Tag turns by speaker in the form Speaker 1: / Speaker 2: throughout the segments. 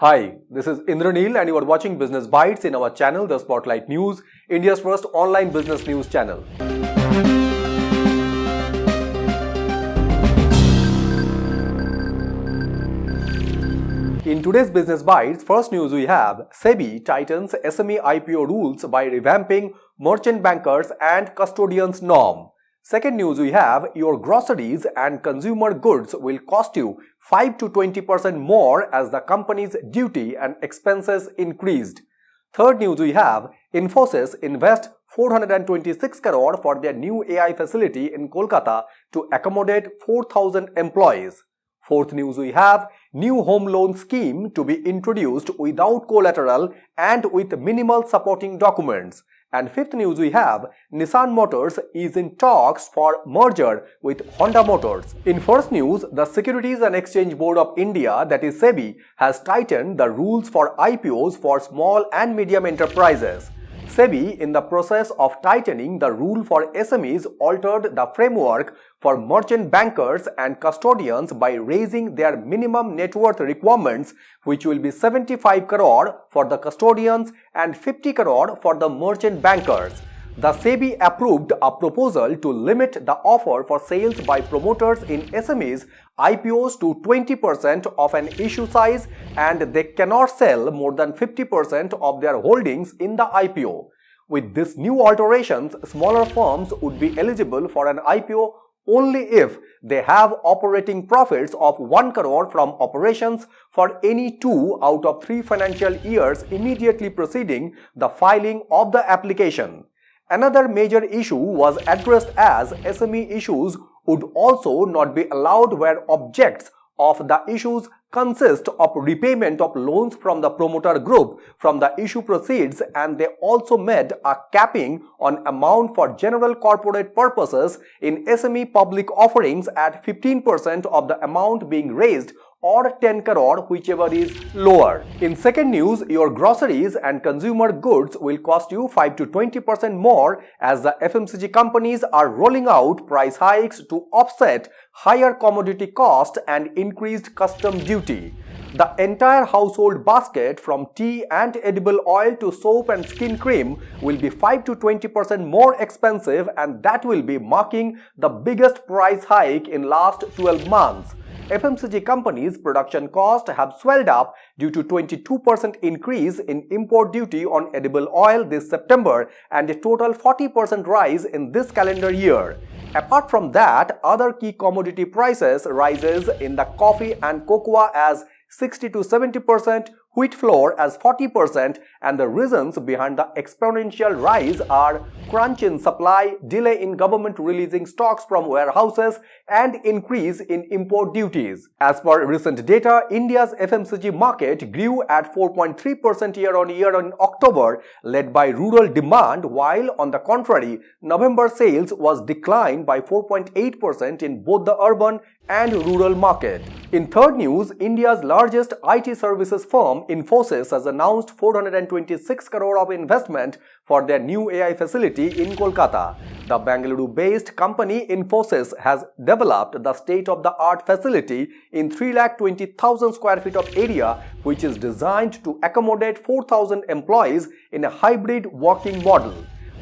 Speaker 1: Hi, this is Indraneel and you are watching Business Bites in our channel, The Spotlight News, India's first online business news channel. In today's Business Bites, first news we have SEBI tightens SME IPO rules by revamping merchant bankers and custodians norm. Second news we have your groceries and consumer goods will cost you 5 to 20% more as the company's duty and expenses increased. Third news we have INFOSYS Invests 426 crore for their new AI facility in Kolkata to accommodate 4,000 employees. Fourth news we have new home loan scheme to be introduced without collateral and with minimal supporting documents. And fifth news we have Nissan Motors is in talks for merger with Honda Motors. In first news, the Securities and Exchange Board of India, that is SEBI, has tightened the rules for IPOs for small and medium enterprises. SEBI, in the process of tightening the rule for SMEs, altered the framework for merchant bankers and custodians by raising their minimum net worth requirements, which will be 75 crore for the custodians and 50 crore for the merchant bankers. The SEBI approved a proposal to limit the offer for sales by promoters in SMEs IPOs to 20% of an issue size, and they cannot sell more than 50% of their holdings in the IPO. With these new alterations, smaller firms would be eligible for an IPO only if they have operating profits of 1 crore from operations for any 2 out of 3 financial years immediately preceding the filing of the application. Another major issue was addressed as SME issues would also not be allowed where objects of the issues consist of repayment of loans from the promoter group from the issue proceeds, and they also made a capping on amount for general corporate purposes in SME public offerings at 15% of the amount being raised or 10 crore, whichever is lower. In second news, your groceries and consumer goods will cost you 5 to 20% more as the FMCG companies are rolling out price hikes to offset higher commodity cost and increased custom duty. The entire household basket from tea and edible oil to soap and skin cream will be 5 to 20% more expensive, and that will be marking the biggest price hike in last 12 months. FMCG companies' production costs have swelled up due to 22% increase in import duty on edible oil this September and a total 40% rise in this calendar year. Apart from that, other key commodity prices rises in the coffee and cocoa as 60 to 70%, wheat flour as 40%, and the reasons behind the exponential rise are crunch in supply, delay in government releasing stocks from warehouses, and increase in import duties. As per recent data, India's FMCG market grew at 4.3% year-on-year in October, led by rural demand, while on the contrary, November sales was declined by 4.8% in both the urban and rural market. In third news, India's largest IT services firm, INFOSYS, has announced 426 crore of investment for their new AI facility in Kolkata. The Bengaluru-based company INFOSYS has developed the state-of-the-art facility in 320,000 square feet of area, which is designed to accommodate 4,000 employees in a hybrid working model.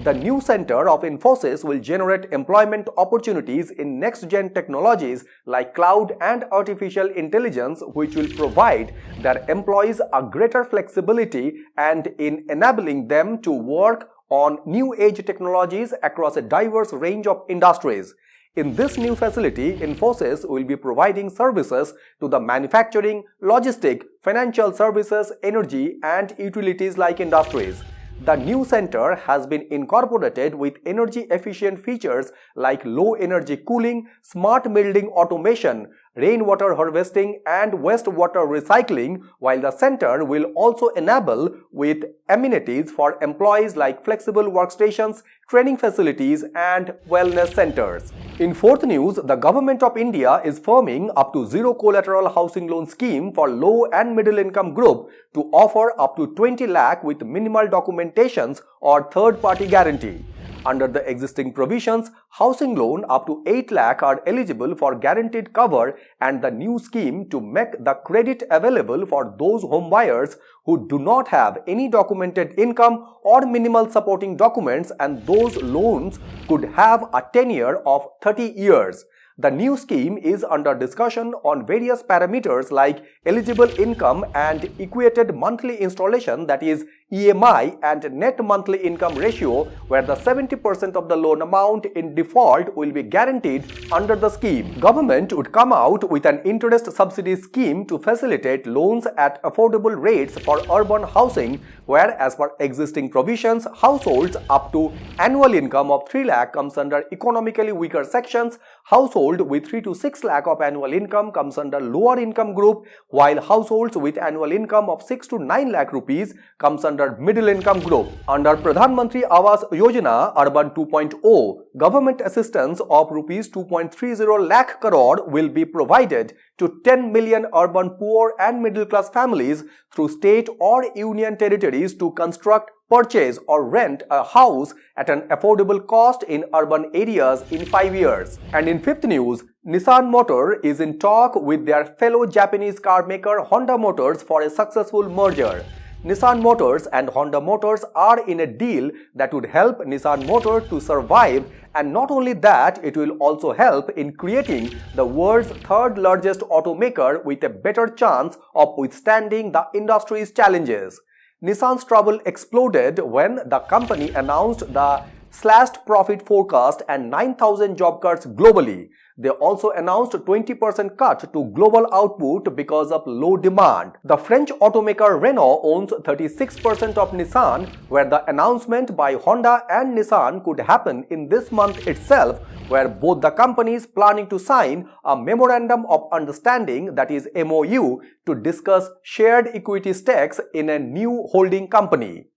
Speaker 1: The new center of INFOSYS will generate employment opportunities in next-gen technologies like cloud and artificial intelligence, which will provide their employees a greater flexibility and in enabling them to work on new-age technologies across a diverse range of industries. In this new facility, INFOSYS will be providing services to the manufacturing, logistic, financial services, energy, and utilities-like industries. The new center has been incorporated with energy-efficient features like low-energy cooling, smart building automation, rainwater harvesting, and wastewater recycling, while the center will also enable with amenities for employees like flexible workstations, training facilities, and wellness centers. In fourth news, the Government of India is firming up to zero collateral housing loan scheme for low and middle income group to offer up to 20 lakh with minimal documentations or third-party guarantee. Under the existing provisions, housing loan up to 8 lakh are eligible for guaranteed cover, and the new scheme to make the credit available for those home buyers who do not have any documented income or minimal supporting documents, and those loans could have a tenure of 30 years. The new scheme is under discussion on various parameters like eligible income and equated monthly installation, that is EMI, and net monthly income ratio, where the 70% of the loan amount in default will be guaranteed under the scheme. Government would come out with an interest subsidy scheme to facilitate loans at affordable rates for urban housing, where as per existing provisions, households up to annual income of 3 lakh comes under economically weaker sections, household with 3 to 6 lakh of annual income comes under lower income group, while households with annual income of 6 to 9 lakh rupees comes under middle income group. Under Pradhan Mantri Awas Yojana Urban 2.0, government assistance of rupees 2.30 lakh crore will be provided to 10 million urban poor and middle class families through state or union territories to construct, purchase or rent a house at an affordable cost in urban areas in 5 years. And in fifth news, Nissan Motors is in talk with their fellow Japanese car maker Honda Motors for a successful merger. Nissan Motors and Honda Motors are in a deal that would help Nissan Motors to survive, and not only that, it will also help in creating the world's third largest automaker with a better chance of withstanding the industry's challenges. Nissan's trouble exploded when the company announced the slashed profit forecast and 9,000 job cuts globally. They also announced a 20% cut to global output because of low demand. The French automaker Renault owns 36% of Nissan, where the announcement by Honda and Nissan could happen in this month itself, where both the companies planning to sign a Memorandum of Understanding, that is MOU, to discuss shared equity stakes in a new holding company.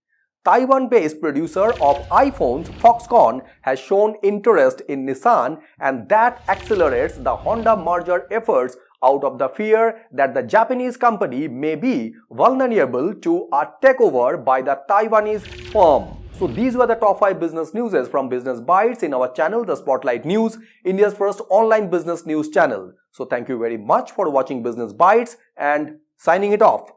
Speaker 1: Taiwan-based producer of iPhones, Foxconn, has shown interest in Nissan, and that accelerates the Honda merger efforts out of the fear that the Japanese company may be vulnerable to a takeover by the Taiwanese firm. So these were the top 5 business news from Business Bytes in our channel, The Spotlight News, India's first online business news channel. So thank you very much for watching Business Bytes, and signing it off.